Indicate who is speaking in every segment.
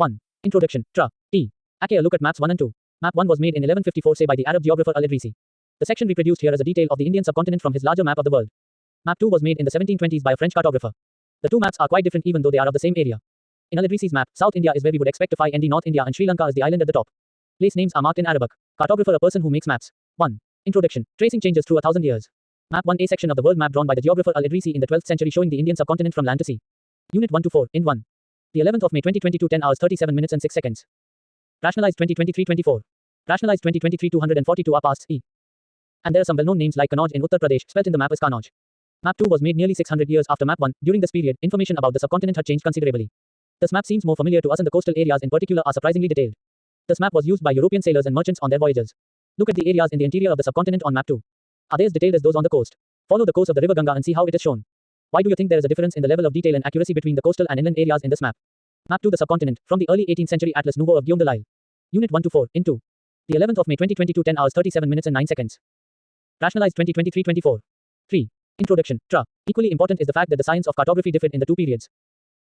Speaker 1: 1. Introduction. T. Ake a look at maps 1 and 2. Map 1 was made in 1154 say by the Arab geographer al-Idrisi. The section reproduced here is a detail of the Indian subcontinent from his larger map of the world. Map 2 was made in the 1720s by a French cartographer. The two maps are quite different even though they are of the same area. In al-Idrisi's map, South India is where we would expect to find North India and Sri Lanka is the island at the top. Place names are marked in Arabic. Cartographer a person who makes maps. 1. Introduction. Tracing changes through 1,000 years. Map 1 a section of the world map drawn by the geographer al-Idrisi in the 12th century showing the Indian subcontinent from land to sea. Unit 1 to 4, in 1. The 11th of May 2022 10 hours 37 minutes and 6 seconds. Rationalized 2023-24. Rationalized 2023 242 are PASTS E. And there are some well-known names like Kanauj in Uttar Pradesh, spelt in the map as Kanauj. Map 2 was made nearly 600 years after Map 1. During this period, information about the subcontinent had changed considerably. This map seems more familiar to us and the coastal areas in particular are surprisingly detailed. This map was used by European sailors and merchants on their voyages. Look at the areas in the interior of the subcontinent on Map 2. Are they as detailed as those on the coast? Follow the course of the river Ganga and see how it is shown. Why do you think there is a difference in the level of detail and accuracy between the coastal and inland areas in this map? Map 2 the subcontinent, from the early 18th century Atlas Nouveau of Guillaume de Lisle. Unit 1 to 4, in 2. The 11th of May 2022 10 hours 37 minutes and 9 seconds. Rationalized 2023-24. 3. Introduction. Equally important is the fact that the science of cartography differed in the two periods.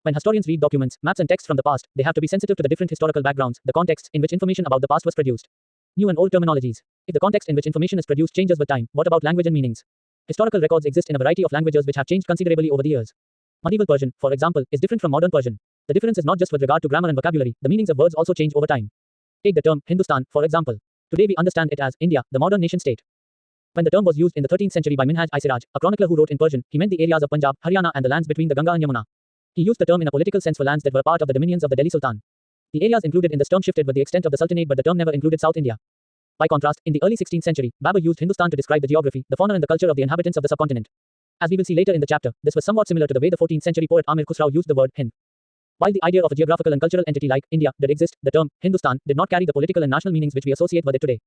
Speaker 1: When historians read documents, maps and texts from the past, they have to be sensitive to the different historical backgrounds, the contexts in which information about the past was produced. New and old terminologies. If the context in which information is produced changes with time, what about language and meanings? Historical records exist in a variety of languages which have changed considerably over the years. Medieval Persian, for example, is different from modern Persian. The difference is not just with regard to grammar and vocabulary, the meanings of words also change over time. Take the term Hindustan, for example. Today we understand it as India, the modern nation state. When the term was used in the 13th century by Minhaj-i-Siraj, a chronicler who wrote in Persian, he meant the areas of Punjab, Haryana and the lands between the Ganga and Yamuna. He used the term in a political sense for lands that were part of the dominions of the Delhi Sultan. The areas included in this term shifted with the extent of the Sultanate but the term never included South India. By contrast, in the early 16th century, Babur used Hindustan to describe the geography, the fauna and the culture of the inhabitants of the subcontinent. As we will see later in the chapter, this was somewhat similar to the way the 14th century poet Amir Khusrau used the word Hind. While the idea of a geographical and cultural entity like India did exist, the term Hindustan did not carry the political and national meanings which we associate with it today.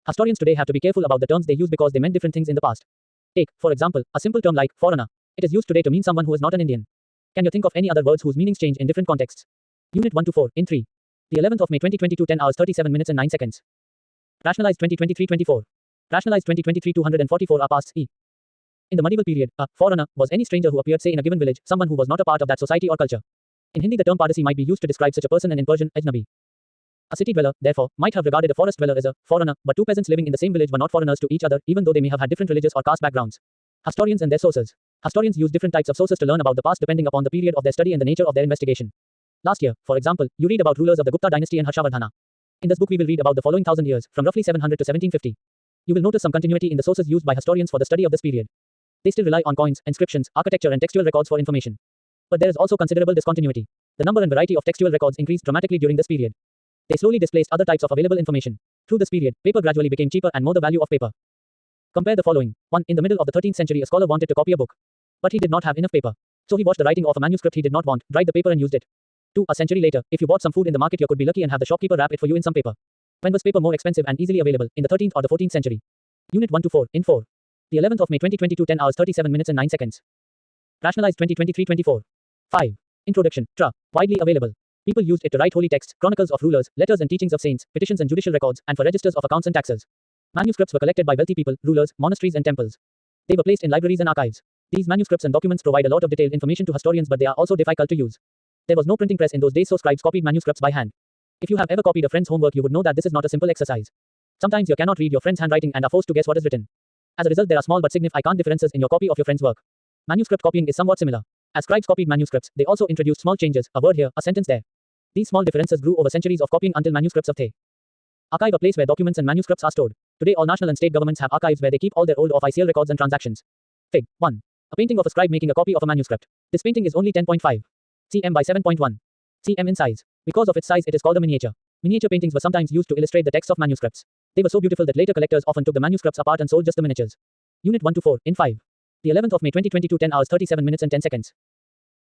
Speaker 1: Historians today have to be careful about the terms they use because they meant different things in the past. Take, for example, a simple term like foreigner. It is used today to mean someone who is not an Indian. Can you think of any other words whose meanings change in different contexts? Unit 1 to 4, in 3. The 11th of May 2022 10 hours 37 minutes and 9 seconds. Rationalized 2023-24. Rationalized 2023 244 are PASTS E. In the medieval period, a foreigner was any stranger who appeared say in a given village, someone who was not a part of that society or culture. In Hindi the term Pardasi might be used to describe such a person and in Persian, Ajnabi. A city dweller, therefore, might have regarded a forest dweller as a foreigner, but two peasants living in the same village were not foreigners to each other, even though they may have had different religious or caste backgrounds. Historians and their sources. Historians use different types of sources to learn about the past depending upon the period of their study and the nature of their investigation. Last year, for example, you read about rulers of the Gupta dynasty and Harshavardhana. In this book we will read about the following 1000 years, from roughly 700 to 1750. You will notice some continuity in the sources used by historians for the study of this period. They still rely on coins, inscriptions, architecture and textual records for information. But there is also considerable discontinuity. The number and variety of textual records increased dramatically during this period. They slowly displaced other types of available information. Through this period, paper gradually became cheaper and more the value of paper. Compare the following. 1. In the middle of the 13th century a scholar wanted to copy a book. But he did not have enough paper. So he watched the writing of a manuscript he did not want, dried the paper and used it. 2. A century later, if you bought some food in the market you could be lucky and have the shopkeeper wrap it for you in some paper. When was paper more expensive and easily available, in the 13th or the 14th century? Unit 1 to 4, in 4. The 11th of May 2022 10 hours 37 minutes and 9 seconds. Rationalized 2023-24. 5. Introduction. Widely available. People used it to write holy texts, chronicles of rulers, letters and teachings of saints, petitions and judicial records, and for registers of accounts and taxes. Manuscripts were collected by wealthy people, rulers, monasteries and temples. They were placed in libraries and archives. These manuscripts and documents provide a lot of detailed information to historians but they are also difficult to use. There was no printing press in those days so scribes copied manuscripts by hand. If you have ever copied a friend's homework you would know that this is not a simple exercise. Sometimes you cannot read your friend's handwriting and are forced to guess what is written. As a result there are small but significant differences in your copy of your friend's work. Manuscript copying is somewhat similar. As scribes copied manuscripts, they also introduced small changes, a word here, a sentence there. These small differences grew over centuries of copying until manuscripts of the archive, a place where documents and manuscripts are stored. Today all national and state governments have archives where they keep all their old official records and transactions. Fig. 1. A painting of a scribe making a copy of a manuscript. This painting is only 10.5 cm by 7.1 cm in size. Because of its size it is called a miniature. Miniature paintings were sometimes used to illustrate the text of manuscripts. They were so beautiful that later collectors often took the manuscripts apart and sold just the miniatures. Unit 1 to 4, in 5. The 11th of May 2022 10 hours 37 minutes and 10 seconds.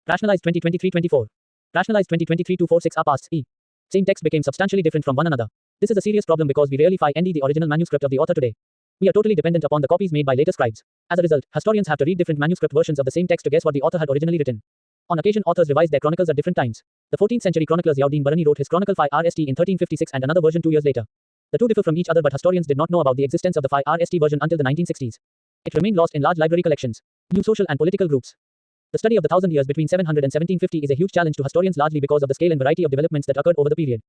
Speaker 1: Rationalized 2023-24. Rationalized 2023-246 are PASTS E. Same text became substantially different from one another. This is a serious problem because we rarely find the original manuscript of the author today. We are totally dependent upon the copies made by later scribes. As a result, historians have to read different manuscript versions of the same text to guess what the author had originally written. On occasion authors revised their chronicles at different times. The 14th century chronicler Ziauddin Barani wrote his Chronicle 5 RST in 1356 and another version 2 years later. The two differ from each other but historians did not know about the existence of the 5 RST version until the 1960s. It remained lost in large library collections. New social and political groups. The study of the 1000 years between 700 and 1750 is a huge challenge to historians largely because of the scale and variety of developments that occurred over the period.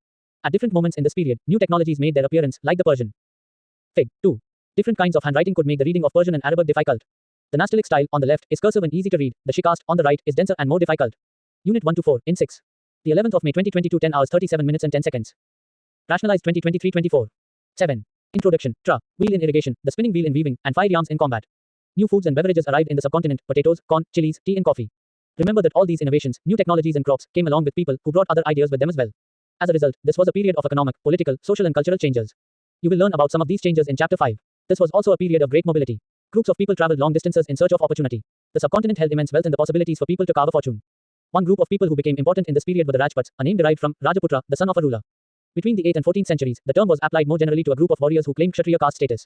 Speaker 1: At different moments in this period, new technologies made their appearance, like the Persian. Fig. 2. Different kinds of handwriting could make the reading of Persian and Arabic difficult. The Nastaliq style, on the left, is cursive and easy to read. The Shikast, on the right, is denser and more difficult. Unit 1 to 4, in 6. The 11th of May 2022, 10 hours 37 minutes and 10 seconds. Rationalized 2023-24. 7. Introduction. Tra. Wheel in irrigation, the spinning wheel in weaving, and fire arms in combat. New foods and beverages arrived in the subcontinent: potatoes, corn, chilies, tea and coffee. Remember that all these innovations, new technologies and crops, came along with people who brought other ideas with them as well. As a result, this was a period of economic, political, social and cultural changes. You will learn about some of these changes in Chapter 5. This was also a period of great mobility. Groups of people traveled long distances in search of opportunity. The subcontinent held immense wealth and the possibilities for people to carve a fortune. One group of people who became important in this period were the Rajputs, a name derived from Rajaputra, the son of a ruler. Between the 8th and 14th centuries, the term was applied more generally to a group of warriors who claimed Kshatriya caste status.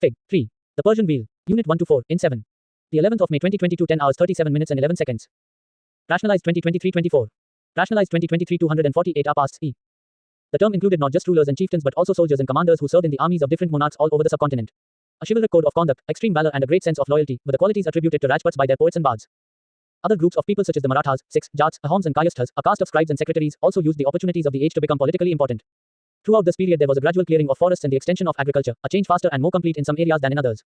Speaker 1: Fig. 3. The Persian wheel. Unit 1 to 4, in 7. The 11th of May 2022, 10 hours 37 minutes and 11 seconds. Rationalized 2023-24. Rationalized 2023-248 are PASTS. E. The term included not just rulers and chieftains but also soldiers and commanders who served in the armies of different monarchs all over the subcontinent. A chivalric code of conduct, extreme valor and a great sense of loyalty were the qualities attributed to Rajputs by their poets and bards. Other groups of people such as the Marathas, Sikhs, Jats, Ahoms and Kayasthas, a caste of scribes and secretaries, also used the opportunities of the age to become politically important. Throughout this period there was a gradual clearing of forests and the extension of agriculture, a change faster and more complete in some areas than in others.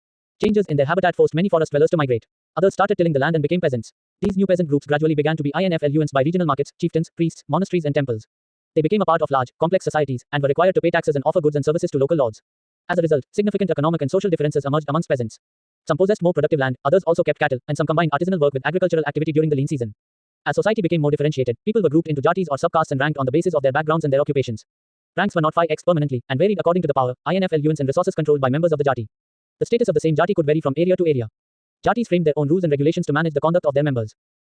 Speaker 1: Changes in their habitat forced many forest dwellers to migrate. Others started tilling the land and became peasants. These new peasant groups gradually began to be influenced by regional markets, chieftains, priests, monasteries and temples. They became a part of large, complex societies, and were required to pay taxes and offer goods and services to local lords. As a result, significant economic and social differences emerged amongst peasants. Some possessed more productive land, others also kept cattle, and some combined artisanal work with agricultural activity during the lean season. As society became more differentiated, people were grouped into jatis or subcastes and ranked on the basis of their backgrounds and their occupations. Ranks were not fixed permanently, and varied according to the power, influence and resources controlled by members of the jati. The status of the same jati could vary from area to area. Jatis framed their own rules and regulations to manage the conduct of their members.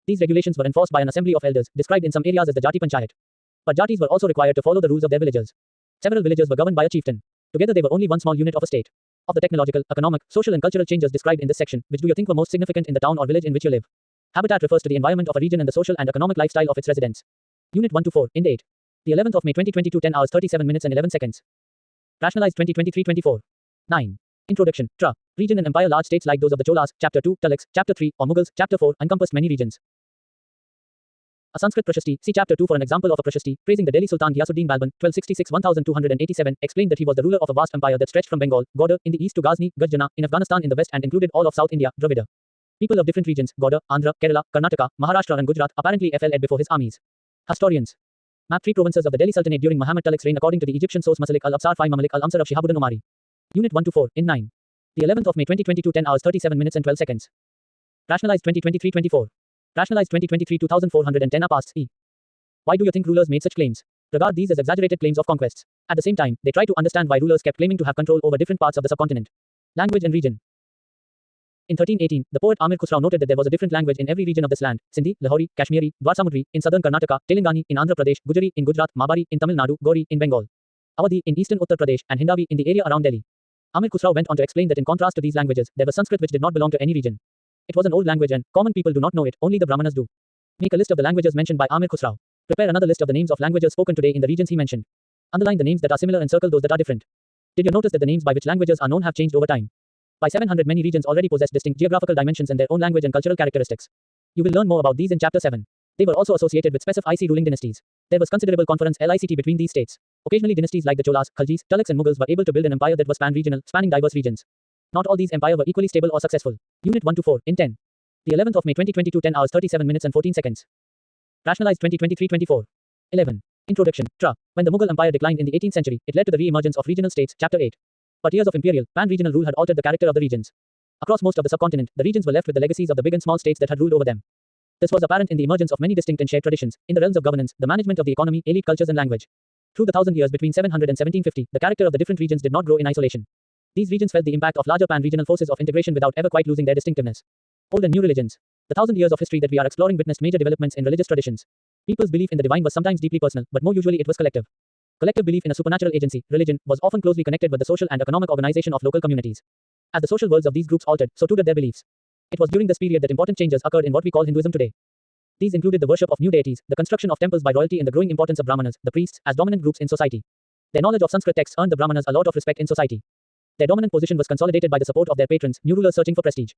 Speaker 1: These regulations were enforced by an assembly of elders, described in some areas as the jati panchayat. But jatis were also required to follow the rules of their villages. Several villages were governed by a chieftain. Together they were only one small unit of a state. Of the technological, economic, social and cultural changes described in this section, which do you think were most significant in the town or village in which you live? Habitat refers to the environment of a region and the social and economic lifestyle of its residents. Unit 1 to 4, in 8. The 11th of May 2022, 10 hours 37 minutes and 11 seconds. Rationalized 2023-24. 9. Introduction. Tra. Region and empire. Large states like those of the Cholas, Chapter 2, Tughluks, Chapter 3, or Mughals, Chapter 4, encompassed many regions. A Sanskrit Prashasti, see Chapter 2 for an example of a Prashasti, praising the Delhi Sultan Ghiyasuddin Balban, 1266-1287, explained that he was the ruler of a vast empire that stretched from Bengal, Gauda, in the east to Ghazni, Gajjana, in Afghanistan in the west and included all of South India, Dravida. People of different regions, Gauda, Andhra, Kerala, Karnataka, Maharashtra and Gujarat, apparently fell before his armies. Historians. Map 3 provinces of the Delhi Sultanate during Muhammad Tughlaq's reign according to the Egyptian source Masalik al-Absar 5 Mamalik al-Amsar of Shihabuddin Umari. Unit 1 to 4, in 9. The 11th of May 2022, 10 hours 37 minutes and 12 seconds. Rationalized 2023-24. Rationalized 2023-2410 are PASTS. E. Why do you think rulers made such claims? Regard these as exaggerated claims of conquests. At the same time, they try to understand why rulers kept claiming to have control over different parts of the subcontinent. Language and region. In 1318, the poet Amir Khusrau noted that there was a different language in every region of this land: Sindhi, Lahori, Kashmiri, Dwarsamudri, in southern Karnataka, Telangani, in Andhra Pradesh, Gujari, in Gujarat, Mabari, in Tamil Nadu, Gori, in Bengal, Awadhi, in eastern Uttar Pradesh, and Hindavi, in the area around Delhi. Amir Khusrau went on to explain that in contrast to these languages, there was Sanskrit which did not belong to any region. It was an old language and common people do not know it, only the Brahmanas do. Make a list of the languages mentioned by Amir Khusrau. Prepare another list of the names of languages spoken today in the regions he mentioned. Underline the names that are similar and circle those that are different. Did you notice that the names by which languages are known have changed over time? By 700 many regions already possess distinct geographical dimensions and their own language and cultural characteristics. You will learn more about these in Chapter 7. They were also associated with specific ruling dynasties. There was considerable conference LICT between these states. Occasionally dynasties like the Cholas, Khaljis, Tughlaqs and Mughals were able to build an empire that was pan-regional, spanning diverse regions. Not all these empires were equally stable or successful. Unit 1 to 4, in 10. The 11th of May 2022, 10 hours 37 minutes and 14 seconds. Rationalized 2023-24. 11. Introduction. Tra. When the Mughal Empire declined in the 18th century, it led to the re-emergence of regional states, Chapter 8. But years of imperial, pan-regional rule had altered the character of the regions. Across most of the subcontinent, the regions were left with the legacies of the big and small states that had ruled over them. This was apparent in the emergence of many distinct and shared traditions, in the realms of governance, the management of the economy, elite cultures and language. Through the 1000 years between 700 and 1750, the character of the different regions did not grow in isolation. These regions felt the impact of larger pan-regional forces of integration without ever quite losing their distinctiveness. Old and new religions. The 1000 years of history that we are exploring witnessed major developments in religious traditions. People's belief in the divine was sometimes deeply personal, but more usually it was collective. Collective belief in a supernatural agency, religion, was often closely connected with the social and economic organization of local communities. As the social worlds of these groups altered, so too did their beliefs. It was during this period that important changes occurred in what we call Hinduism today. These included the worship of new deities, the construction of temples by royalty and the growing importance of Brahmanas, the priests, as dominant groups in society. Their knowledge of Sanskrit texts earned the Brahmanas a lot of respect in society. Their dominant position was consolidated by the support of their patrons, new rulers searching for prestige.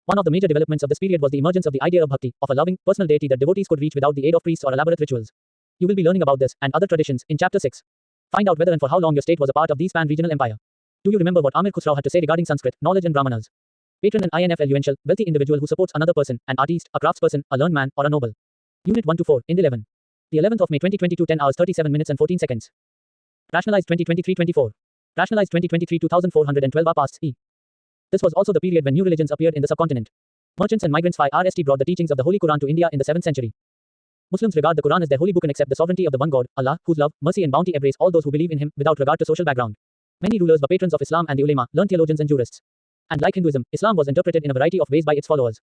Speaker 1: One of the major developments of this period was the emergence of the idea of bhakti, of a loving, personal deity that devotees could reach without the aid of priests or elaborate rituals. You will be learning about this and other traditions in Chapter 6. Find out whether and for how long your state was a part of the pan-regional empire. Do you remember what Amir Khusrau had to say regarding Sanskrit, knowledge and brahmanas? Patron and influential, wealthy individual who supports another person, an artist, a craftsperson, a learned man, or a noble. Unit 1 to 4, Ind 11. The 11th of May 2022, 10 hours 37 minutes and 14 seconds. Rationalized 2023-24. Rationalized 2023 2412 PASTS E. This was also the period when new religions appeared in the subcontinent. Merchants and migrants RST brought the teachings of the Holy Quran to India in the 7th century. Muslims regard the Quran as their holy book and accept the sovereignty of the one God, Allah, whose love, mercy and bounty embrace all those who believe in him, without regard to social background. Many rulers were patrons of Islam and the ulema, learned theologians and jurists. And like Hinduism, Islam was interpreted in a variety of ways by its followers.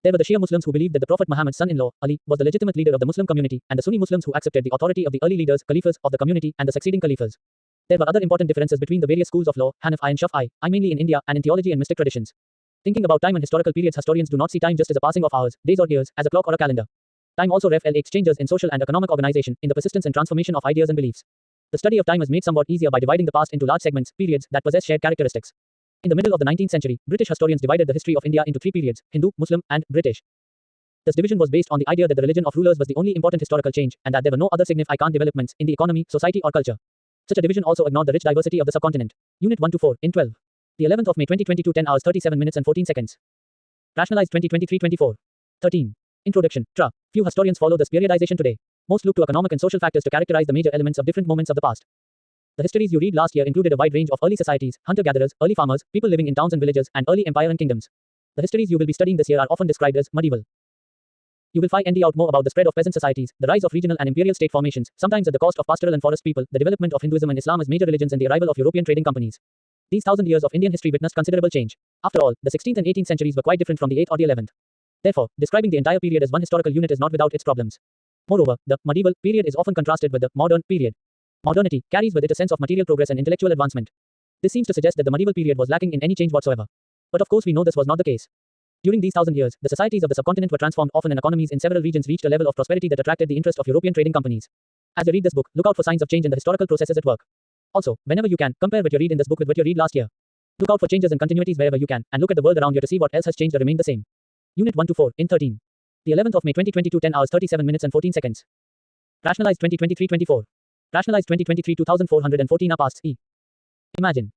Speaker 1: There were the Shia Muslims who believed that the Prophet Muhammad's son-in-law, Ali, was the legitimate leader of the Muslim community, and the Sunni Muslims who accepted the authority of the early leaders, caliphs, of the community, and the succeeding caliphs. There were other important differences between the various schools of law, Hanafi and Shafi'i, mainly in India, and in theology and mystic traditions. Thinking about time and historical periods, historians do not see time just as a passing of hours, days or years, as a clock or a calendar. Time also reflects changes in social and economic organization, in the persistence and transformation of ideas and beliefs. The study of time is made somewhat easier by dividing the past into large segments, periods, that possess shared characteristics. In the middle of the 19th century, British historians divided the history of India into three periods: Hindu, Muslim, and British. This division was based on the idea that the religion of rulers was the only important historical change, and that there were no other significant developments in the economy, society, or culture. Such a division also ignored the rich diversity of the subcontinent. Unit 1 to 4, in 12. The 11th of May 2022, 10 hours 37 minutes and 14 seconds. Rationalized 2023-24. 13. Introduction. Few historians follow this periodization today. Most look to economic and social factors to characterize the major elements of different moments of the past. The histories you read last year included a wide range of early societies, hunter-gatherers, early farmers, people living in towns and villages, and early empire and kingdoms. The histories you will be studying this year are often described as medieval. You will find out more about the spread of peasant societies, the rise of regional and imperial state formations, sometimes at the cost of pastoral and forest people, the development of Hinduism and Islam as major religions, and the arrival of European trading companies. These 1,000 years of Indian history witnessed considerable change. After all, the 16th and 18th centuries were quite different from the 8th or the 11th. Therefore, describing the entire period as one historical unit is not without its problems. Moreover, the medieval period is often contrasted with the modern period. Modernity carries with it a sense of material progress and intellectual advancement. This seems to suggest that the medieval period was lacking in any change whatsoever. But of course we know this was not the case. During these 1,000 years, the societies of the subcontinent were transformed often, and economies in several regions reached a level of prosperity that attracted the interest of European trading companies. As you read this book, look out for signs of change in the historical processes at work. Also, whenever you can, compare what you read in this book with what you read last year. Look out for changes and continuities wherever you can, and look at the world around you to see what else has changed or remained the same. Unit 1 to 4, in 13. The 11th of May 2022, 10 hours 37 minutes and 14 seconds. Rationalized 2023-24. Rationalized 2023-2414 PASTS E. Imagine